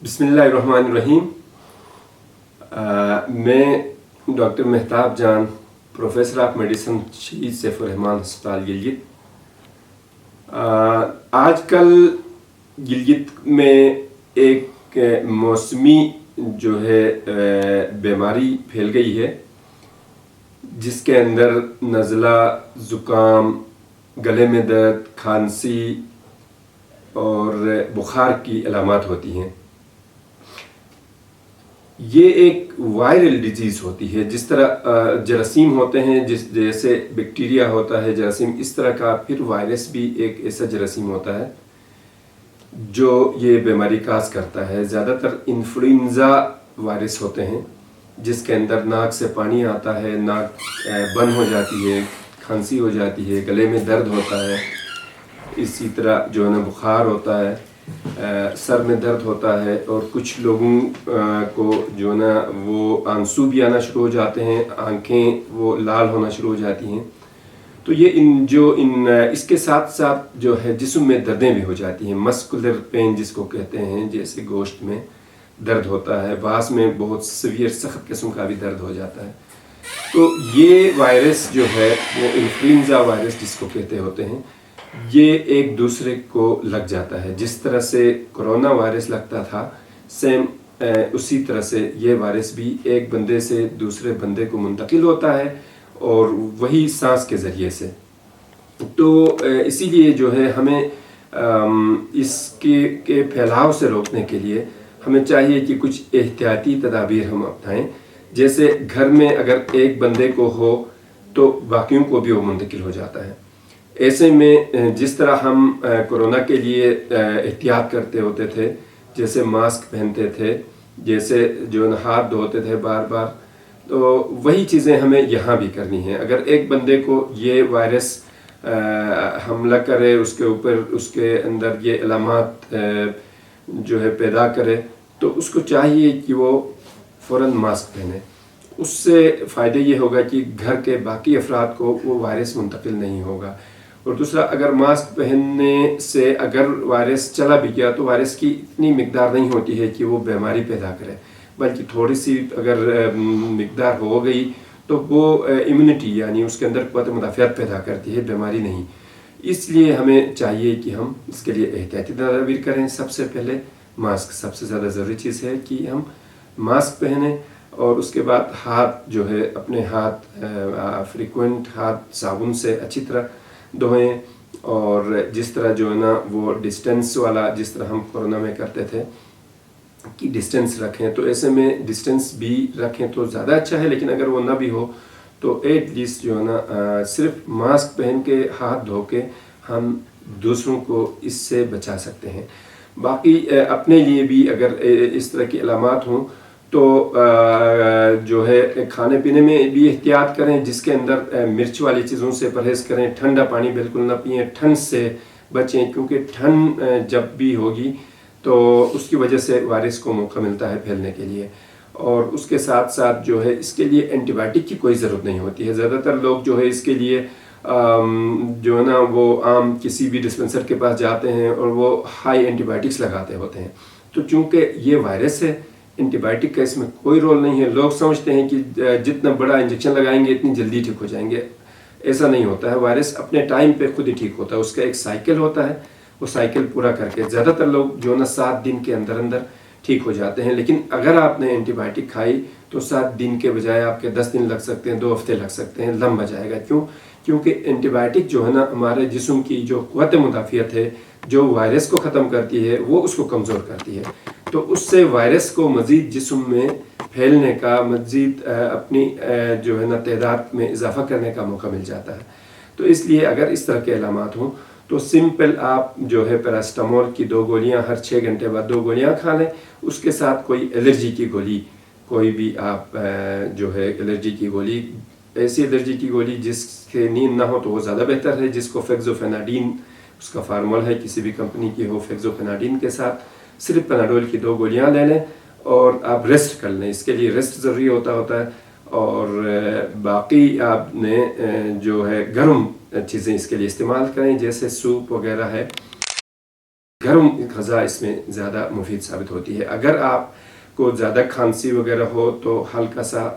بسم اللہ الرحمن الرحیم۔ میں doctor Mehtab Jan, professor of medicine, Shaheed Saif ur Rehman ہسپتال گلگت۔ آج کل گلگت میں ایک موسمی جو ہے بیماری پھیل گئی ہے، جس کے اندر نزلہ، زکام، گلے میں درد، کھانسی اور بخار کی علامات ہوتی ہیں۔ یہ ایک وائرل ڈیزیز ہوتی ہے، جس طرح جراثیم ہوتے ہیں، جیسے بیکٹیریا ہوتا ہے جراثیم، اس طرح کا پھر وائرس بھی ایک ایسا جراثیم ہوتا ہے جو یہ بیماری کاز کرتا ہے۔ زیادہ تر انفلوئنزا وائرس ہوتے ہیں، جس کے اندر ناک سے پانی آتا ہے، ناک بند ہو جاتی ہے، کھانسی ہو جاتی ہے، گلے میں درد ہوتا ہے، اسی طرح جو ہے نا بخار ہوتا ہے، سر میں درد ہوتا ہے، اور کچھ لوگوں کو جو ہے نا وہ آنسو بھی آنا شروع ہو جاتے ہیں، آنکھیں وہ لال ہونا شروع ہو جاتی ہیں۔ تو یہ اس کے ساتھ ساتھ جو ہے جسم میں دردیں بھی ہو جاتی ہیں، مسکولر پین جس کو کہتے ہیں، جیسے گوشت میں درد ہوتا ہے، بعض میں بہت سیویئر سخت قسم کا بھی درد ہو جاتا ہے۔ تو یہ وائرس جو ہے وہ انفلوئنزا وائرس جس کو کہتے ہوتے ہیں، یہ ایک دوسرے کو لگ جاتا ہے۔ جس طرح سے کرونا وائرس لگتا تھا، سیم اسی طرح سے یہ وائرس بھی ایک بندے سے دوسرے بندے کو منتقل ہوتا ہے، اور وہی سانس کے ذریعے سے۔ تو اسی لیے جو ہے ہمیں اس کے پھیلاؤ سے روکنے کے لیے ہمیں چاہیے کہ کچھ احتیاطی تدابیر ہم اپنائیں۔ جیسے گھر میں اگر ایک بندے کو ہو تو باقیوں کو بھی وہ منتقل ہو جاتا ہے۔ ایسے میں جس طرح ہم کرونا کے لیے احتیاط کرتے ہوتے تھے، جیسے ماسک پہنتے تھے، جیسے جو ہاتھ دھوتے تھے بار بار، تو وہی چیزیں ہمیں یہاں بھی کرنی ہیں۔ اگر ایک بندے کو یہ وائرس حملہ کرے، اس کے اوپر اس کے اندر یہ علامات جو ہے پیدا کرے، تو اس کو چاہیے کہ وہ فوراً ماسک پہنے۔ اس سے فائدہ یہ ہوگا کہ گھر کے باقی افراد کو وہ وائرس منتقل نہیں ہوگا۔ اور دوسرا، اگر ماسک پہننے سے اگر وائرس چلا بھی گیا تو وائرس کی اتنی مقدار نہیں ہوتی ہے کہ وہ بیماری پیدا کرے، بلکہ تھوڑی سی اگر مقدار ہو گئی تو وہ امیونٹی یعنی اس کے اندر قوت مدافعت پیدا کرتی ہے، بیماری نہیں۔ اس لیے ہمیں چاہیے کہ ہم اس کے لیے احتیاطی تدابیر کریں۔ سب سے پہلے ماسک سب سے زیادہ ضروری چیز ہے کہ ہم ماسک پہنیں، اور اس کے بعد ہاتھ جو ہے اپنے ہاتھ فریکوینٹ ہاتھ صابن سے اچھی طرح دھوئیں، اور جس طرح جو ہے نا وہ ڈسٹینس والا جس طرح ہم کورونا میں کرتے تھے کہ ڈسٹینس رکھیں، تو ایسے میں ڈسٹینس بھی رکھیں تو زیادہ اچھا ہے۔ لیکن اگر وہ نہ بھی ہو تو ایٹ لیسٹ جو ہے نا صرف ماسک پہن کے ہاتھ دھو کے ہم دوسروں کو اس سے بچا سکتے ہیں۔ باقی اپنے لیے بھی اگر اس طرح کی علامات ہوں تو جو ہے کھانے پینے میں بھی احتیاط کریں، جس کے اندر مرچ والی چیزوں سے پرہیز کریں، ٹھنڈا پانی بالکل نہ پئیں، ٹھنڈ سے بچیں، کیونکہ ٹھنڈ جب بھی ہوگی تو اس کی وجہ سے وائرس کو موقع ملتا ہے پھیلنے کے لیے۔ اور اس کے ساتھ ساتھ جو ہے اس کے لیے اینٹی بائیوٹک کی کوئی ضرورت نہیں ہوتی ہے۔ زیادہ تر لوگ جو ہے اس کے لیے جو ہے نا وہ عام کسی بھی ڈسپنسر کے پاس جاتے ہیں اور وہ ہائی اینٹی بائیوٹکس لگاتے ہوتے ہیں۔ تو چونکہ یہ وائرس ہے، اینٹی بائیوٹک کا اس میں کوئی رول نہیں ہے۔ لوگ سمجھتے ہیں کہ جتنا بڑا انجیکشن لگائیں گے اتنی جلدی ٹھیک ہو جائیں گے، ایسا نہیں ہوتا ہے۔ وائرس اپنے ٹائم پہ خود ہی ٹھیک ہوتا ہے، اس کا ایک سائیکل ہوتا ہے، وہ سائیکل پورا کر کے زیادہ تر لوگ جو نا 7 دن کے اندر اندر ٹھیک ہو جاتے ہیں۔ لیکن اگر آپ نے اینٹی بائیوٹک کھائی تو 7 دن کے بجائے آپ کے 10 دن لگ سکتے ہیں، 2 ہفتے لگ سکتے ہیں، لمبا جائے گا۔ کیونکہ اینٹی بائیوٹک جو ہے نا ہمارے جسم کی جو قوت مدافعت ہے، جو وائرس کو ختم کرتی ہے، وہ اس کو کمزور کرتی ہے۔ تو اس سے وائرس کو مزید جسم میں پھیلنے کا، مزید اپنی جو ہے نا تعداد میں اضافہ کرنے کا موقع مل جاتا ہے۔ تو اس لیے اگر اس طرح کے علامات ہوں تو سمپل آپ جو ہے پیراسٹامول کی 2 گولیاں ہر 6 گھنٹے بعد 2 گولیاں کھا لیں۔ اس کے ساتھ کوئی الرجی کی گولی، کوئی بھی آپ جو ہے الرجی کی گولی، ایسی الرجی کی گولی جس سے نیند نہ ہو تو وہ زیادہ بہتر ہے، جس کو فیگزوفیناڈین اس کا فارمول ہے، کسی بھی کمپنی کی ہو، فیگزوفیناڈین کے ساتھ صرف پیناڈول کی 2 گولیاں لے لیں، اور آپ ریسٹ کر لیں۔ اس کے لیے ریسٹ ضروری ہوتا ہے۔ اور باقی آپ نے جو ہے گرم چیزیں اس کے لیے استعمال کریں، جیسے سوپ وغیرہ ہے، گرم غذا اس میں زیادہ مفید ثابت ہوتی ہے. اگر آپ کو زیادہ کھانسی وغیرہ ہو تو ہلکا سا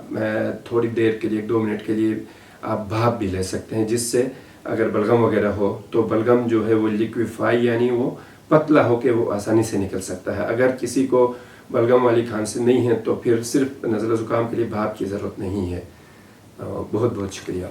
تھوڑی دیر کے لیے 2 منٹ کے لیے آپ بھاپ بھی لے سکتے ہیں، جس سے اگر بلغم وغیرہ ہو تو بلغم جو ہے وہ لیکویفائی یعنی وہ پتلا ہو کے وہ آسانی سے نکل سکتا ہے. اگر کسی کو بلغم والی کھانسی نہیں ہے تو پھر صرف نزلہ زکام کے لیے بھاپ کی ضرورت نہیں ہے. بہت بہت شکریہ.